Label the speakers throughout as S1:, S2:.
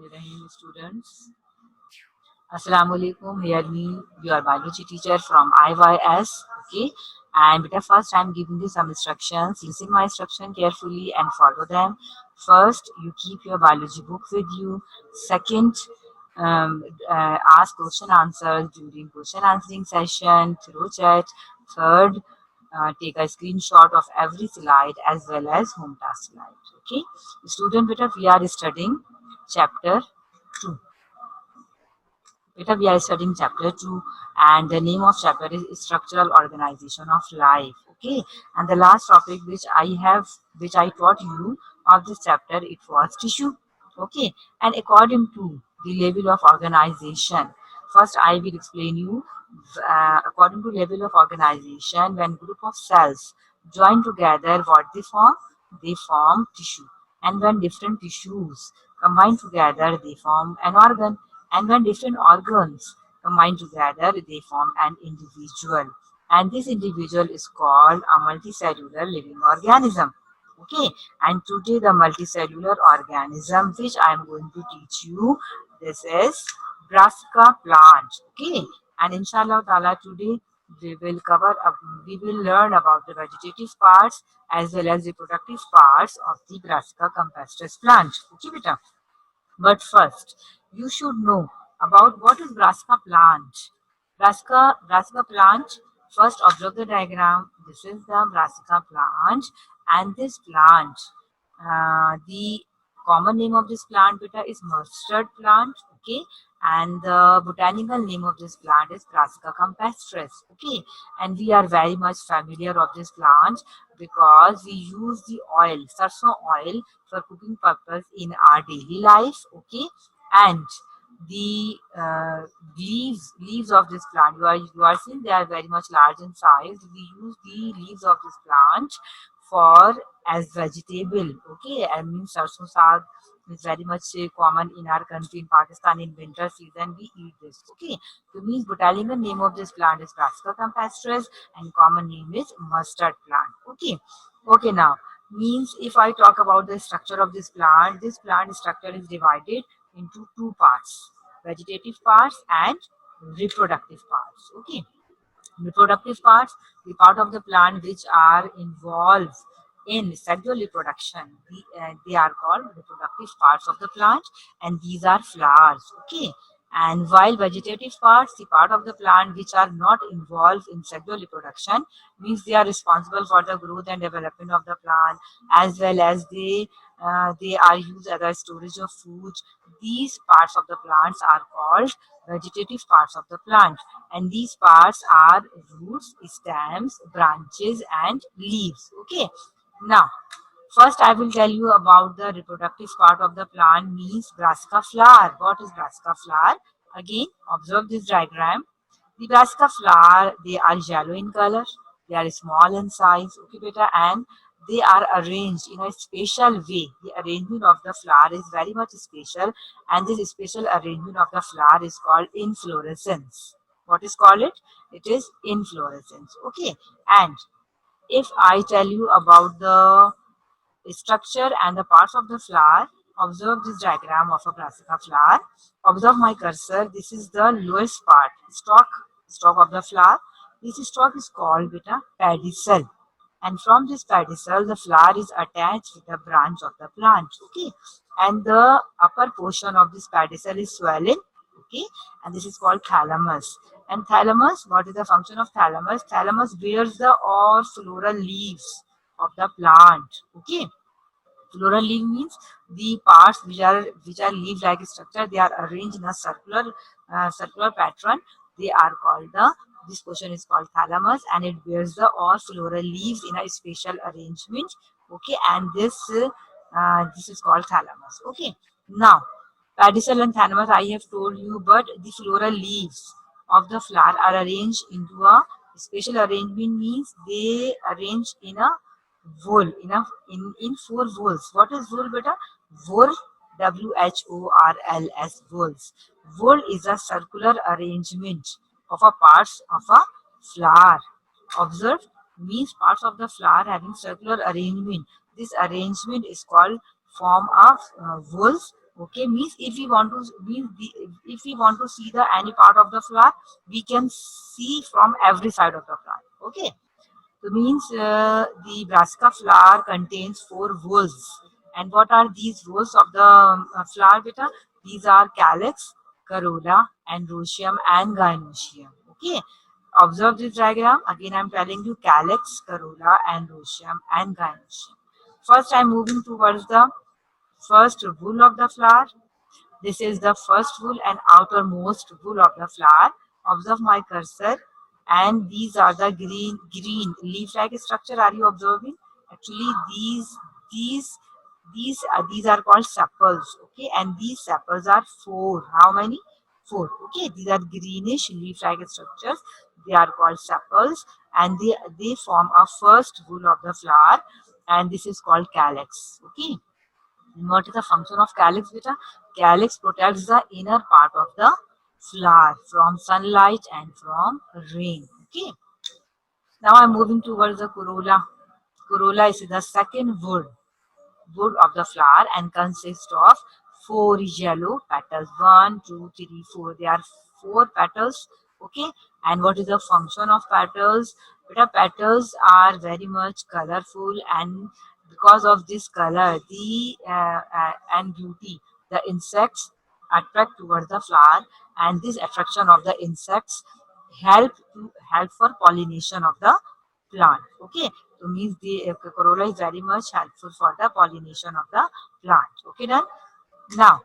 S1: Bismillahirrahmanirrahim, students. Assalamu alaikum. Here me, your biology teacher from IYS. Okay, and beta, first I'm giving you some instructions. Listen my instruction carefully and follow them. First, you keep your biology book with you. Second, ask question answers during question answering session through chat. Third, take a screenshot of every slide as well as home task slide. Okay, student, beta, we are studying chapter 2. Beta, we are studying chapter 2, and the name of chapter is structural organization of life. Okay, and the last topic which I taught you of this chapter, it was tissue. Okay, and according to the level of organization, first I will explain you. According to level of organization, when group of cells join together, what they form? They form tissue. And when different tissues combine together, they form an organ. And when different organs combine together, they form an individual. And this individual is called a multicellular living organism. Okay, and today the multicellular organism which I am going to teach you, this is brassica plant. Okay, and inshallah ta'ala today we will cover up, we will learn about the vegetative parts as well as reproductive parts of the brassica campestris plant. Okay, beta. But first, you should know about what is brassica plant. Brassica plant, first observe the diagram. This is the brassica plant, and this plant, the common name of this plant, beta, is mustard plant. Okay, and the botanical name of this plant is Brassica campestris. Okay, and we are very much familiar of this plant because we use the oil, sarson oil, for cooking purpose in our daily life. Okay, and the leaves of this plant, you are seeing they are very much large in size. We use the leaves of this plant for as vegetable. Okay, I mean sarson saag is very much common in our country, in Pakistan. In winter season we eat this. Okay, so means botanical name of this plant is Brassica campestris and common name is mustard plant. Okay, okay, now means if I talk about the structure of this plant structure is divided into two parts: vegetative parts and reproductive parts. Okay, reproductive parts, the part of the plant which are involved in sexual reproduction, they are called reproductive parts of the plant, and these are flowers. Okay, and while vegetative parts, the part of the plant which are not involved in sexual reproduction, means they are responsible for the growth and development of the plant, as well as they are used as a storage of food. These parts of the plants are called vegetative parts of the plant, and these parts are roots, stems, branches, and leaves. Okay, now first I will tell you about the reproductive part of the plant, means brassica flower. What is brassica flower? Again, observe this diagram. The brassica flower, they are yellow in color, they are small in size. Okay, beta, and they are arranged in a special way. The arrangement of the flower is very much special, and this special arrangement of the flower is called inflorescence. What is called it? It is inflorescence. Okay, and if I tell you about the structure and the parts of the flower, observe this diagram of a brassica flower. Observe my cursor. This is the lowest part, stalk of the flower. This stalk is called beta pedicel, and from this pedicel the flower is attached with a branch of the plant. Okay, and the upper portion of this pedicel is swollen. Okay, and this is called thalamus. And thalamus, what is the function of thalamus? Thalamus bears the all floral leaves of the plant. Okay, floral leaf means the parts which are leaf like structure, they are arranged in a circular pattern. They are called the this portion is called thalamus, and it bears the all floral leaves in a special arrangement. Okay, and this is called thalamus. Okay, now pedicel and thalamus I have told you, but the floral leaves of the flower are arranged into a special arrangement, means they arrange in a wool, in four wools. What is wool, beta? Wool, WHORLS, wools. Wool is a circular arrangement of a parts of a flower. Observe, means parts of the flower having circular arrangement. This arrangement is called form of wools. Okay, means if we want to if we want to see the any part of the flower, we can see from every side of the flower. Okay, so means the brassica flower contains four whorls. And what are these whorls of the flower, beta? These are calyx, corolla, androecium, and gynoecium. Okay, observe this diagram. Again, I'm telling you calyx, corolla, androecium, and gynoecium. First, I'm moving towards the first wool of the flower. This is the first wool and outermost wool of the flower. Observe my cursor, and these are the green leaf-like structure. Are you observing? Actually, these these are called sepals. Okay, and these sepals are four. How many? Four. Okay, these are greenish leaf-like structures. They are called sepals, and they form a first wool of the flower, and this is called calyx. Okay. And what is the function of calyx, beta? Calyx protects the inner part of the flower from sunlight and from rain. Okay. Now I'm moving towards the corolla. Corolla is the second wood of the flower and consists of four yellow petals. One, two, three, four. There are four petals. Okay. And what is the function of petals? Beta, petals are very much colorful, and because of this color, the and beauty, the insects attract towards the flower, and this attraction of the insects help for pollination of the plant. Okay, so means the corolla is very much helpful for the pollination of the plant. Okay, done. Now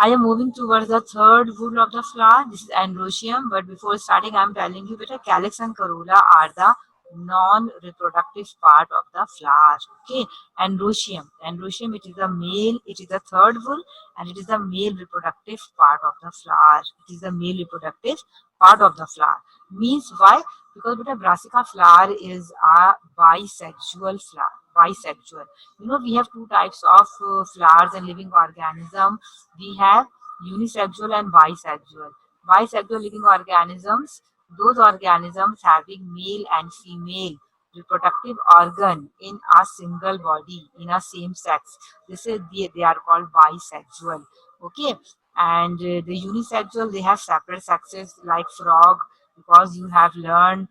S1: I am moving towards the third wool of the flower. This is androecium. But before starting, I am telling you that calyx and corolla are the non-reproductive part of the flower. Okay, androecium. Androecium, it is the male. It is the third wool, and it is the male reproductive part of the flower. It is the male reproductive part of the flower. Means why? Because beta brassica flower is a bisexual flower. Bisexual. You know, we have two types of flowers and living organism. We have unisexual and bisexual. Bisexual living organisms, those organisms having male and female reproductive organ in a single body, in a same sex. This is they are called bisexual. Okay, and the unisexual, they have separate sexes like frog, because you have learned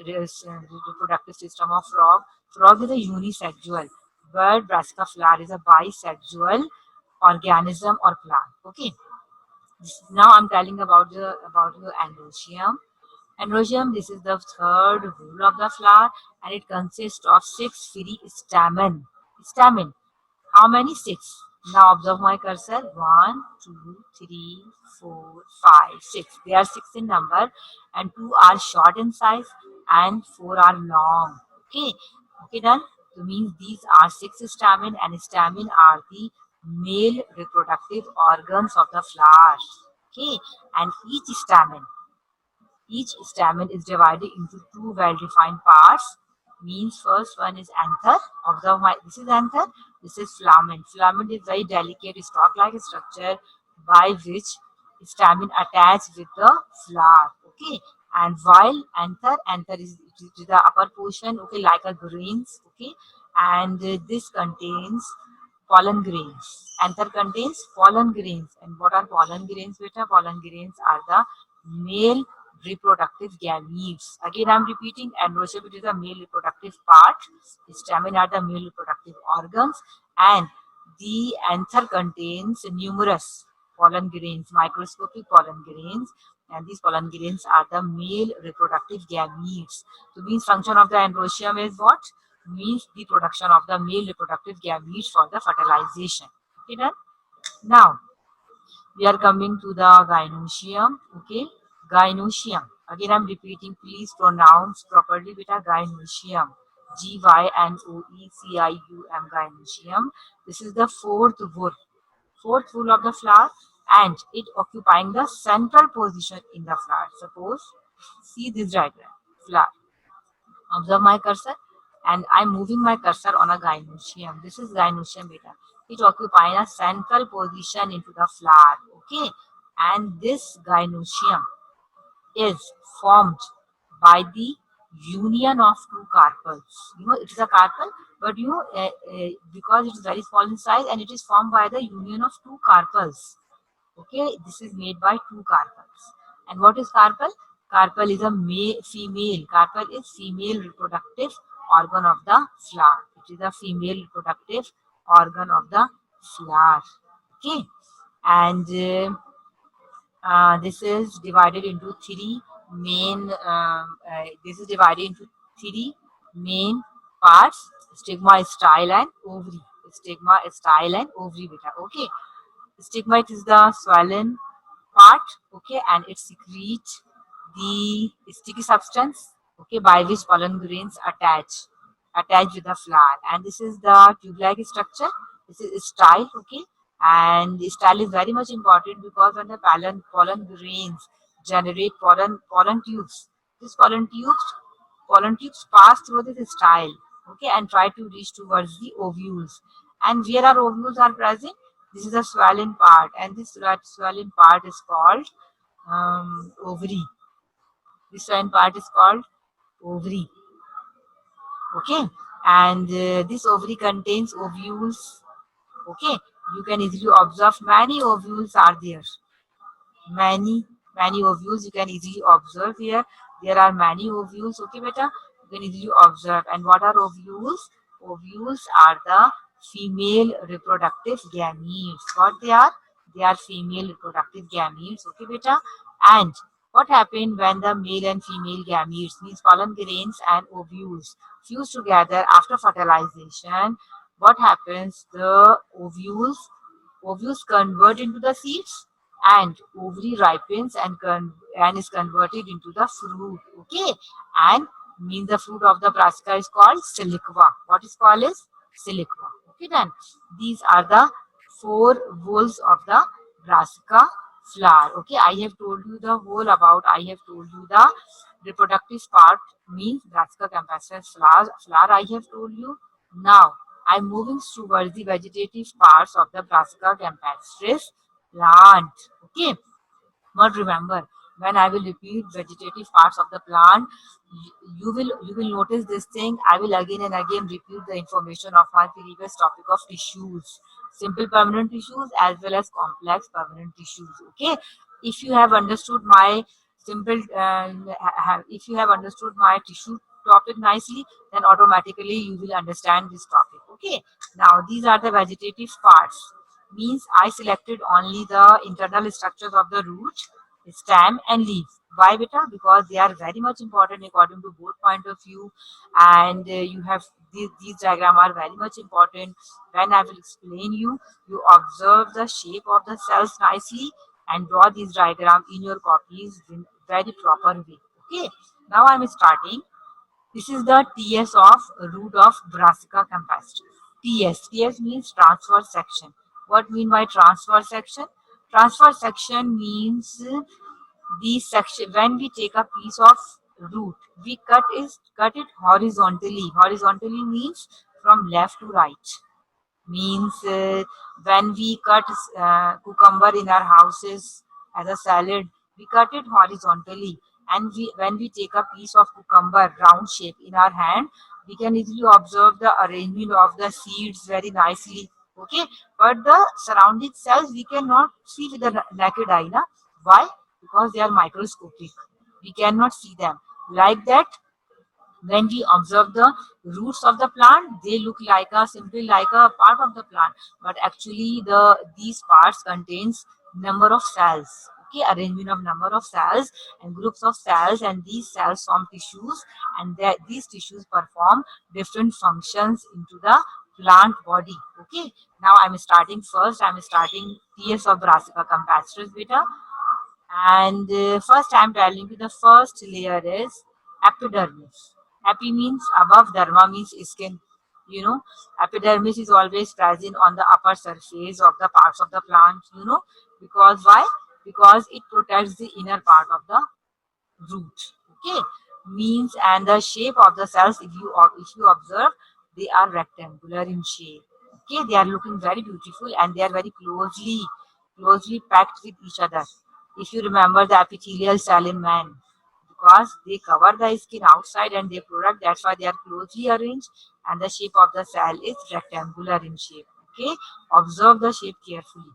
S1: this reproductive system of frog. Frog is a unisexual, but brassica flower is a bisexual organism or plant. Okay. Now I'm telling about the androecium. Androecium, this is the third wool of the flower, and it consists of six free stamen. Stamen. How many? Six. Now observe my cursor. One, two, three, four, five, six. They are six in number, and two are short in size, and four are long. Okay. Okay, done. So means these are six stamen, and stamen are the male reproductive organs of the flower. Okay, and each stamen is divided into two well-defined parts. Means first one is anther. Observe my, this is anther. This is filament. Filament is very delicate stalk-like structure by which stamen attach with the flower. Okay. And while anther is the upper portion. Okay, like a grains. Okay, and this contains pollen grains. Anther contains pollen grains. And what are pollen grains, beta? Pollen grains are the male reproductive gametes. Again, I'm repeating, androecium is the male reproductive part, stamen are the male reproductive organs, and the anther contains numerous pollen grains, microscopic pollen grains, and these pollen grains are the male reproductive gametes. So, means function of the androecium is what? Means the production of the male reproductive gametes for the fertilization. Okay, done? Now, we are coming to the gynoecium. Okay, gynoecium. Again, I'm repeating. Please pronounce properly. Beta, gynoecium. Gynoecium. Gynoecium. This is the fourth wool of the flower, and it occupying the central position in the flower. Suppose, see this diagram. Flower. Observe my cursor, and I'm moving my cursor on a gynoecium. This is gynoecium, beta. It occupies a central position into the flower. Okay, and this gynoecium is formed by the union of two carpels. It is a carpel, but because it is very small in size and it is formed by the union of two carpels. Okay, this is made by two carpels. And what is carpel? Carpel is a female. Carpel is female reproductive organ of the flower. It is a female reproductive organ of the flower. Okay, and this is divided into three main. This is divided into three main parts: stigma, style, and ovary. Stigma, style, and ovary. Beta. Okay. Stigmate is the swollen part, okay, and it secretes the sticky substance, okay, by which pollen grains attach with the flower. And this is the tube-like structure. This is style, okay, and the style is very much important because when the pollen grains generate pollen tubes, these pollen tubes pass through this style, okay, and try to reach towards the ovules. And where our ovules are present, this is the swollen part, and this swollen part is called ovary. This swollen part is called ovary. Okay, and this ovary contains ovules. Okay, you can easily observe many ovules are there. Many ovules you can easily observe here. There are many ovules. Okay, beta, you can easily observe. And what are ovules? Ovules are the female reproductive gametes. What they are? They are female reproductive gametes. Okay, beta. And what happened when the male and female gametes, means pollen grains and ovules, fuse together after fertilization? What happens? The ovules convert into the seeds, and ovary ripens and is converted into the fruit. Okay, and means the fruit of the brassica is called siliqua. What is called is siliqua. Okay, then these are the four whorls of the brassica flower. Okay, I have told you the whole about. I have told you the reproductive part, means brassica campestris flower. I have told you. Now I'm moving towards the vegetative parts of the brassica campestris plant. Okay, but remember, when I will repeat vegetative parts of the plant, you will notice this thing. I will again and again repeat the information of my previous topic of tissues, simple permanent tissues as well as complex permanent tissues. Okay, if you have understood my simple, if you have understood my tissue topic nicely, then automatically you will understand this topic. Okay, now these are the vegetative parts, means I selected only the internal structures of the root, stem and leaves. Why beta? Because they are very much important according to both point of view, and you have these diagram are very much important. When I will explain you observe the shape of the cells nicely and draw these diagram in your copies in very proper way. Okay, now I am starting. This is the TS of root of Brassica campestris. TS means transfer section. What mean by transfer section? Transfer section means the section when we take a piece of root, we cut it horizontally. Horizontally means from left to right. Means when we cut cucumber in our houses as a salad, we cut it horizontally, and when we take a piece of cucumber round shape in our hand, we can easily observe the arrangement of the seeds very nicely. Okay, but the surrounding cells we cannot see with the naked eye. Na? Why? Because they are microscopic, we cannot see them like that. When we observe the roots of the plant, they look like a simply like a part of the plant, but actually these parts contains number of cells. Okay, arrangement of number of cells and groups of cells, and these cells form tissues, and these tissues perform different functions into the plant body. Okay, now I'm starting TS of Brassica campestris beta. And first I'm telling you the first layer is epidermis. Epi means above, derma means skin. Epidermis is always present on the upper surface of the parts of the plant, because why? Because it protects the inner part of the root. Okay, means, and the shape of the cells, if you observe, they are rectangular in shape. Okay, they are looking very beautiful and they are very closely packed with each other. If you remember the epithelial cell in man, because they cover the skin outside and they product. That's why they are closely arranged, and the shape of the cell is rectangular in shape. Okay, observe the shape carefully.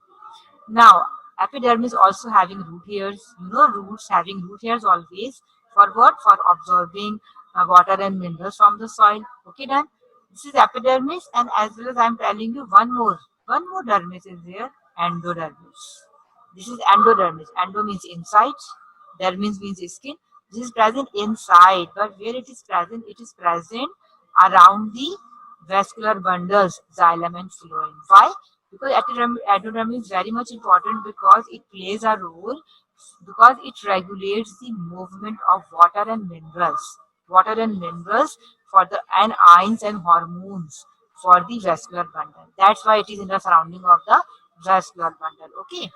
S1: Now, epidermis also having root hairs. You know, roots having root hairs always for what? For absorbing water and minerals from the soil. Okay, done. This is epidermis, and as well as I'm telling you one more dermis is there, endodermis. This is endodermis. Endo means inside, dermis means skin. This is present inside, but where it is present? It is present around the vascular bundles, xylem and phloem. Why? Because endodermis is very much important because it plays a role, because it regulates the movement of water and minerals for the and ions and hormones for the vascular bundle. That's why it is in the surrounding of the vascular bundle. Okay,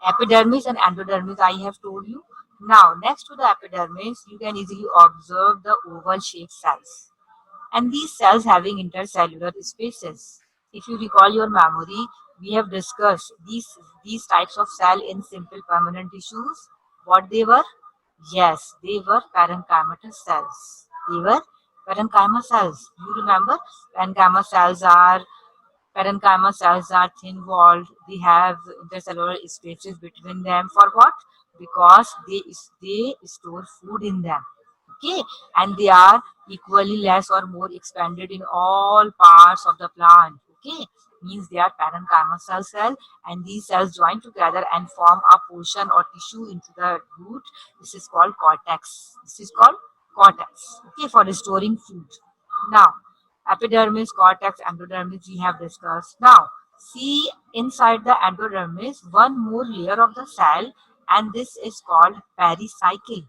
S1: epidermis and endodermis I have told you. Now next to the epidermis you can easily observe the oval shaped cells, and these cells having intercellular spaces. If you recall your memory, we have discussed these types of cell in simple permanent tissues. What they were? Yes, they were parenchymatous cells. They were parenchyma cells. You remember, parenchyma cells are parenchyma cells are thin-walled. They have intercellular spaces between them. For what? Because they store food in them. Okay, and they are equally less or more expanded in all parts of the plant. Okay, means they are parenchyma cell, and these cells join together and form a portion or tissue into the root. This is called cortex. This is called cortex. Okay, for storing food. Now, epidermis, cortex, endodermis we have discussed. Now, see inside the endodermis one more layer of the cell, and this is called pericycle.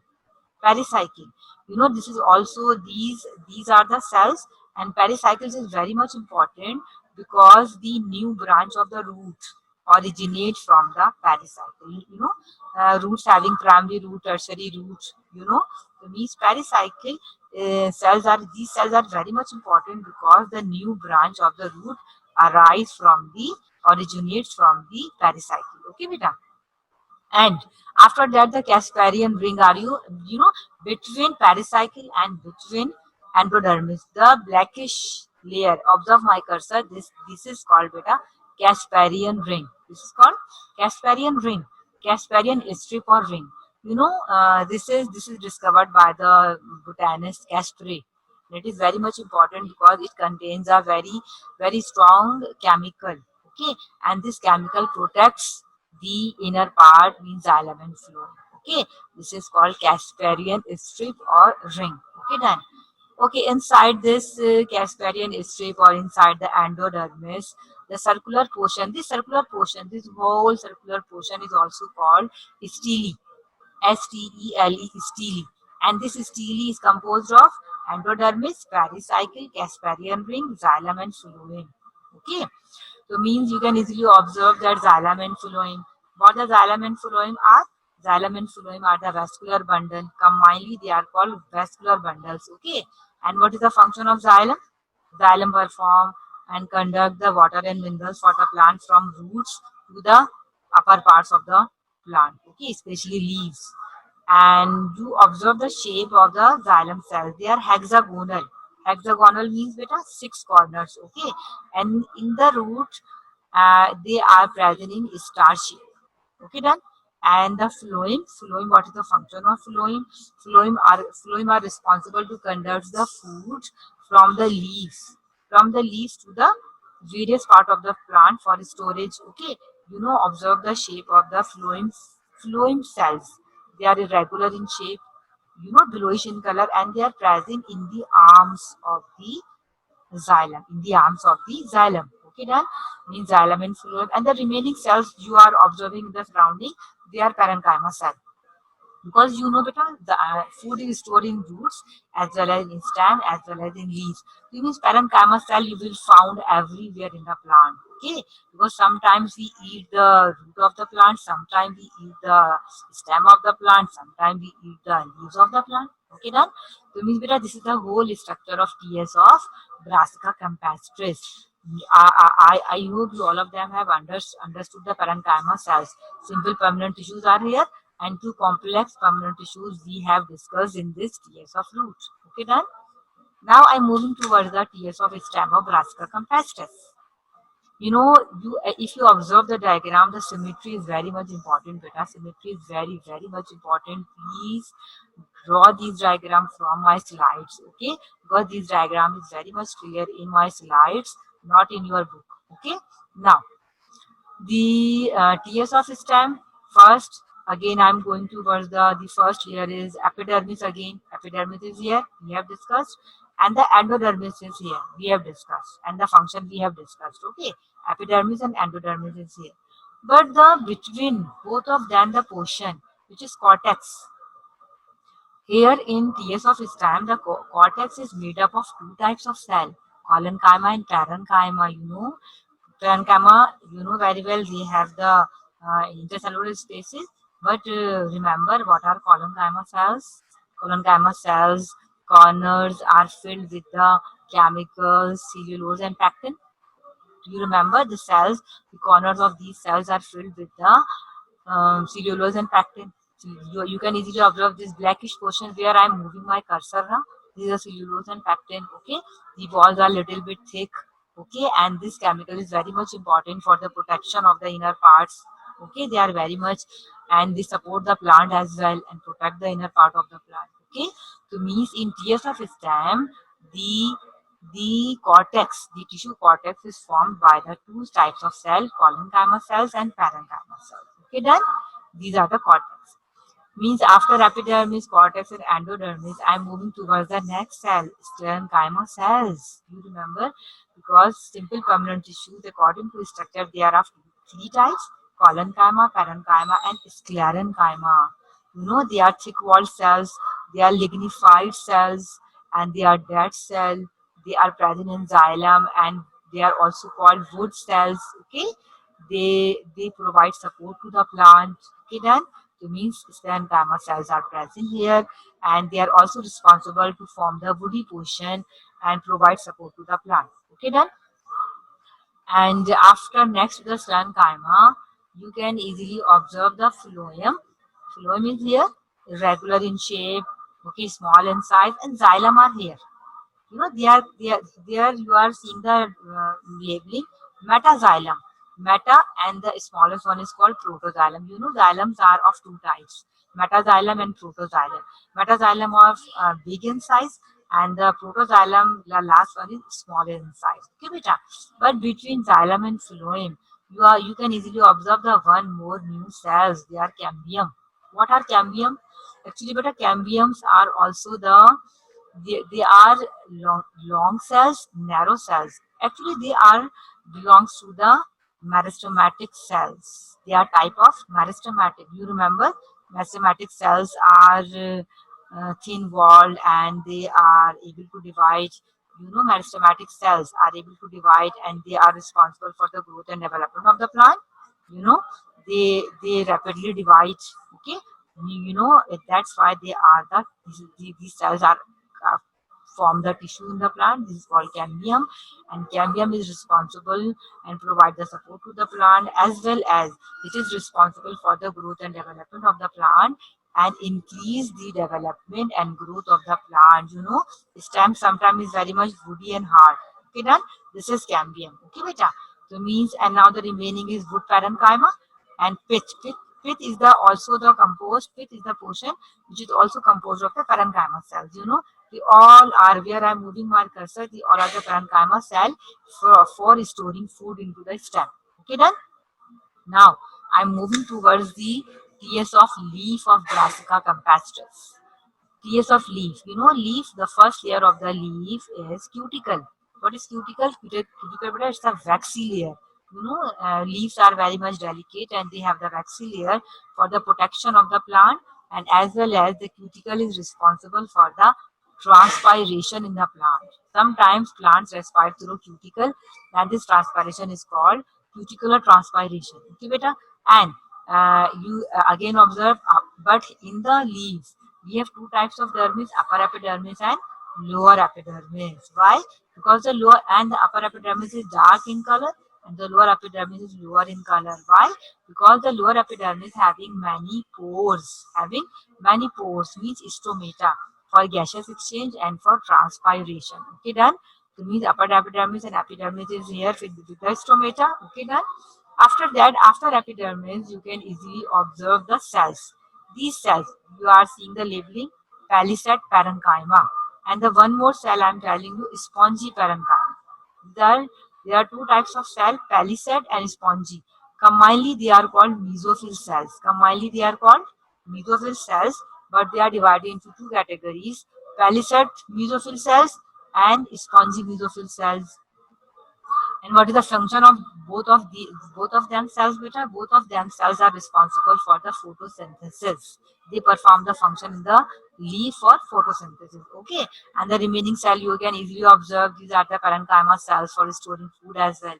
S1: Pericycle, you know, this is also these are the cells, and pericycles is very much important because the new branch of the root originates from the pericycle. You know, roots having primary root, tertiary root, you know, so means pericycle cells are these cells are very much important because the new branch of the root originates from the pericycle. Okay, beta. And after that the Casparian ring are you know, between pericycle and between endodermis, the blackish layer. Observe my cursor. This is called beta Casparian ring. This is called Casparian ring, Casparian strip or ring. You know, this is discovered by the botanist Caspre. It is very much important because it contains a very strong chemical. Okay, and this chemical protects the inner part, means xylem and phloem. Okay, this is called Casparian strip or ring. Okay, done. Okay, inside this Casparian strip or inside the endodermis, the circular portion, this whole circular portion is also called stele. Stele, stele. And this stele is composed of endodermis, pericycle, Casparian ring, xylem and phloem. Okay, so means you can easily observe that xylem and phloem. What the xylem and phloem are? Xylem and phloem are the vascular bundle. Combinedly, they are called vascular bundles. Okay. And what is the function of xylem? Xylem perform and conduct the water and minerals for the plant from roots to the upper parts of the plant. Okay, especially leaves. And you observe the shape of the xylem cells. They are hexagonal. Hexagonal means beta 6 corners. Okay, and in the root, they are present in star shape. Okay, done. And the phloem. What is the function of phloem? Phloem are responsible to conduct the food from the leaves to the various part of the plant for storage. Okay, you know, observe the shape of the phloem cells. They are irregular in shape, you know, bluish in color, and they are present in the arms of the xylem. In the arms of the xylem. Okay, done. Means xylem and phloem, and the remaining cells you are observing in the surrounding, they are parenchyma cell. Because you know better, the food is stored in roots as well as in stem as well as in leaves. It means parenchyma cell you will found everywhere in the plant. Okay, because sometimes we eat the root of the plant, sometimes we eat the stem of the plant, sometimes we eat the leaves of the plant. Okay, done. So means beta, this is the whole structure of TS of Brassica campestris. I hope you all of them have understood the parenchyma cells. Simple permanent tissues are here. and two complex permanent tissues we have discussed in this TS of root. Okay, done. Now I'm moving towards the TS of stem of Brassica campestris. You know, if you observe the diagram, the symmetry is very much important. Beta, symmetry is very much important. Please draw these diagrams from my slides, okay? Because this diagram is very much clear in my slides, not in your book. Okay, now the TS of stem. First, again I'm going towards the first here is epidermis. Again, epidermis is here, we have discussed, and the endodermis is here, we have discussed, and the function we have discussed. Okay, epidermis and endodermis is here, but the between both of them the portion which is cortex. Here in TS of stem, the cortex is made up of two types of cell, collenchyma and parenchyma. You know, parenchyma, you know very well, they have the intercellular spaces. But remember, what are collenchyma cells? Collenchyma cells corners are filled with the chemicals, cellulose and pectin. Do you remember the cells? The corners of these cells are filled with the cellulose and pectin. So you can easily observe this blackish portion where I am moving my cursor now. These are cellulose and pectin. Okay, the walls are little bit thick. Okay, and this chemical is very much important for the protection of the inner parts. Okay, they are very much, and they support the plant as well and protect the inner part of the plant. Okay, so means in TS of stem, the the tissue cortex is formed by the two types of cell, collenchyma cells and parenchyma cells. Okay, done. These are the cortex. Means after epidermis, cortex, and endodermis, I'm moving towards the next cell, sclerenchyma cells. You remember? Because simple permanent tissues, according to structure, there are three types: collenchyma, parenchyma, and sclerenchyma. You know, they are thick-walled cells, they are lignified cells, and they are dead cell. They are present in xylem, and they are also called wood cells. Okay, they provide support to the plant. Okay, then. So means sclerenchyma cells are present here, and they are also responsible to form the woody portion and provide support to the plant. Okay, done. And after next to the sclerenchyma, you can easily observe the phloem. Phloem is here, irregular in shape, okay, small in size, and xylem are here. You know, there you are seeing the labeling metaxylem. Meta, and the smallest one is called protoxylem. You know, xylems are of two types, metaxylem and protoxylem. Metaxylem of big in size, and the protoxylem, the last one, is small in size. Okay, beta. But between xylem and phloem, you can easily observe the one more new cells. They are cambium. What are cambium? Actually, beta, cambiums are also they are long cells, narrow cells. Actually, they are belongs to the meristematic cells. They are type of meristematic. You remember, meristematic cells are thin walled and they are able to divide. You know, meristematic cells are able to divide and they are responsible for the growth and development of the plant. You know, they rapidly divide. Okay, that's why they are these cells are uh, form the tissue in the plant. This is called cambium, and cambium is responsible and provide the support to the plant, as well as it is responsible for the growth and development of the plant and increase the development and growth of the plant. You know, stem sometimes is very much woody and hard. Okay, done. This is cambium. Okay, beta. So means, and now the remaining is wood parenchyma and pith is the also the composed. Pith is the portion which is also composed of the parenchyma cells. You know, they all are where I'm moving my cursor. They all are the parenchyma cell for storing food into the stem. Okay, done. Now I'm moving towards the TS of leaf of Brassica campestris. TS of leaf. You know, leaf, the first layer of the leaf is cuticle. What is cuticle? Cuticle is the waxy layer. You know, leaves are very much delicate and they have the waxy layer for the protection of the plant, and as well as the cuticle is responsible for the transpiration in the plant. Sometimes plants respire through cuticle, and this transpiration is called cuticular transpiration. Okay, beta? And you again observe, but in the leaves, we have two types of dermis, upper epidermis and lower epidermis. Why? Because the lower and the upper epidermis is dark in color and the lower epidermis is lower in color. Why? Because the lower epidermis having many pores. Having many pores means stomata for gaseous exchange and for transpiration. Okay, done. So means upper epidermis and epidermis is here with the stomata. Okay, done. After that, after epidermis, you can easily observe the cells. These cells, you are seeing the labeling palisade parenchyma. And the one more cell I am telling you is spongy parenchyma. There, there are two types of cell, palisade and spongy. Combinedly, they are called mesophyll cells. Combinedly, they are called mesophyll cells, but they are divided into two categories: palisade mesophyll cells and spongy mesophyll cells. And what is the function of both of them cells, beta? Both of them cells are responsible for the photosynthesis. They perform the function in the leaf for photosynthesis. Okay, and the remaining cell you can easily observe. These are the parenchyma cells for storing food as well.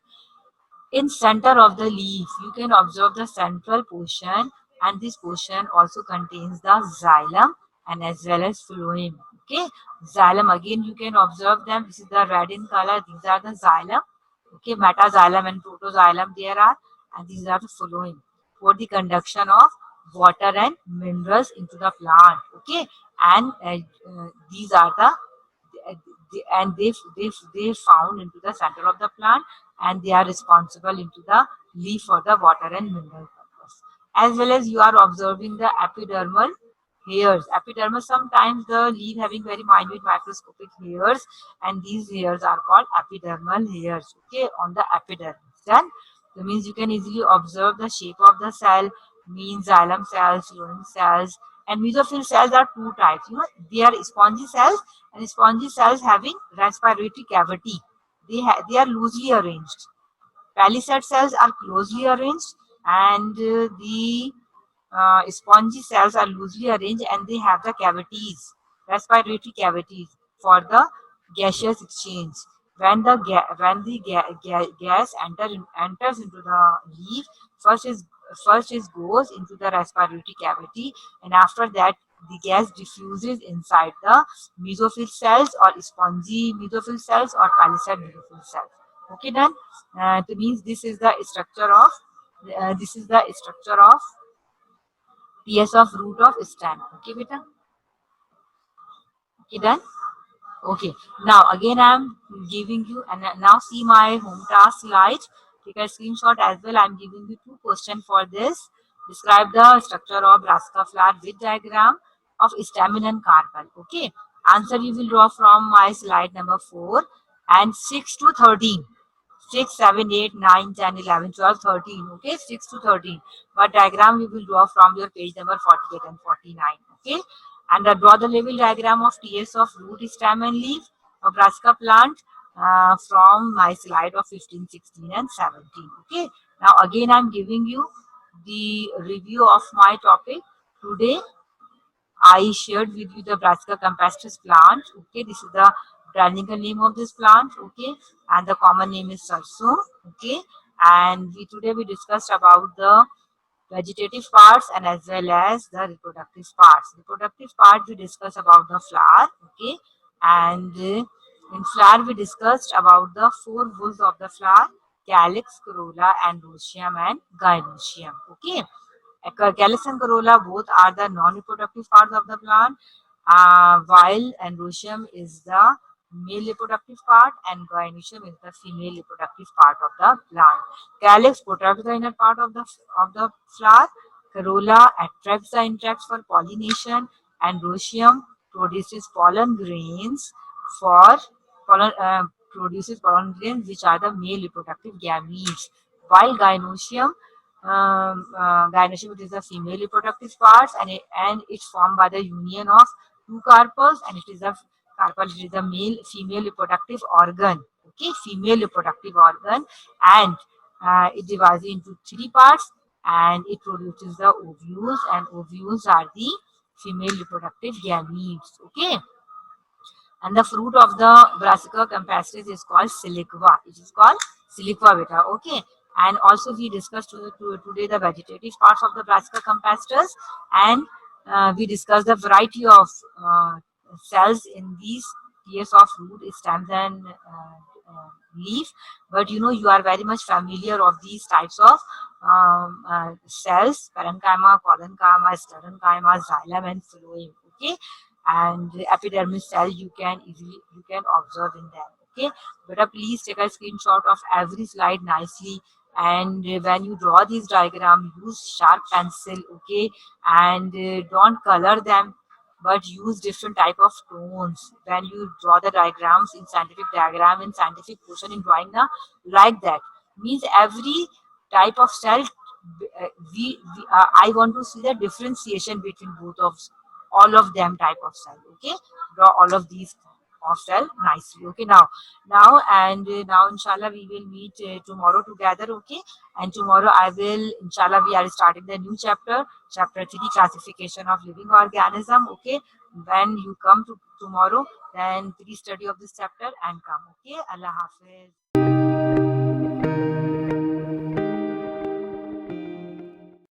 S1: In center of the leaf, you can observe the central portion, and this portion also contains the xylem and as well as phloem. Okay, xylem again you can observe them. This is the red in color. These are the xylem. Okay, metaxylem and protoxylem there are, and these are the phloem for the conduction of water and minerals into the plant. Okay, and these are and they found into the center of the plant, and they are responsible into the leaf for the water and mineral purpose. As well as you are observing the epidermal hairs. Epidermal, sometimes the leaf having very minute microscopic hairs, and these hairs are called epidermal hairs. Okay, on the epidermis. Then that means you can easily observe the shape of the cell, means xylem cells, phloem cells, and mesophyll cells are two types. You know, they are spongy cells, and spongy cells having respiratory cavity. They are loosely arranged. Palisade cells are closely arranged, and the spongy cells are loosely arranged, and they have the cavities, respiratory cavities for the gaseous exchange. When the gas enters into the leaf, first is first is goes into the respiratory cavity, and after that the gas diffuses inside the mesophyll cells or spongy mesophyll cells or palisade mesophyll cells. Okay, done. That means this is the structure of PS of root of stem. Okay, beta. Okay, done. Okay. Now again, I'm giving you, and now see my home task slide. Take a screenshot as well. I'm giving you two questions for this. Describe the structure of brassica flower with diagram of stamen and carpel. Okay. Answer you will draw from my slide number 4 and 6 to 13. 6, 7, 8, 9, 10, 11, 12, 13. Okay, 6 to 13. But diagram we will draw from your page number 48 and 49. Okay, and draw the level diagram of TS of root, stem, and leaf of brassica plant from my slide of 15, 16, and 17. Okay, now again I'm giving you the review of my topic today. I shared with you the Brassica campestris plant. Okay, this is the botanical name of this plant. Okay, and the common name is sarsum. Okay, and we discussed about the vegetative parts and as well as the reproductive parts. Reproductive part we discussed about the flower. Okay, and in flower we discussed about the four whools of the flower: calyx, corolla, androecium, and gynoecium. Okay. Calyx and corolla both are the non-reproductive parts of the plant, while androecium is the male reproductive part and gynoecium is the female reproductive part of the plant. Calyx protects the inner part of the flower. Corolla attracts the insects for pollination. Androecium produces pollen grains for pollen, produces pollen grains which are the male reproductive gametes, while gynoecium is the female reproductive parts, and it's formed by the union of two carpels, and it is a carpel, it is the male female reproductive organ. Okay, female reproductive organ, and it divides into three parts, and it produces the ovules, and ovules are the female reproductive gametes. Okay, and the fruit of the Brassica campestris is called siliqua. It is called siliqua, beta. Okay, and also we discussed today the vegetative parts of the Brassica campestris, and we discussed the variety of cells in these tiers of root, stems, and leaf, but you are very much familiar of these types of cells: parenchyma, collenchyma, sclerenchyma, xylem, and phloem. Okay, and epidermis cell you can observe in them. Okay, but please take a screenshot of every slide nicely, and when you draw these diagram, use sharp pencil. Okay, and don't color them, but use different type of tones when you draw the diagrams in scientific diagram, in scientific portion in drawing now, like that means every type of cell, I want to see the differentiation between both of all of them type of cell. Okay, draw all of these of cell nicely. Okay, now inshallah we will meet tomorrow together. Okay, and tomorrow I will, inshallah, we are starting the new chapter, chapter 3, classification of living organism. Okay, when you come to tomorrow, then please study of this chapter and come. Okay, Allah Hafiz.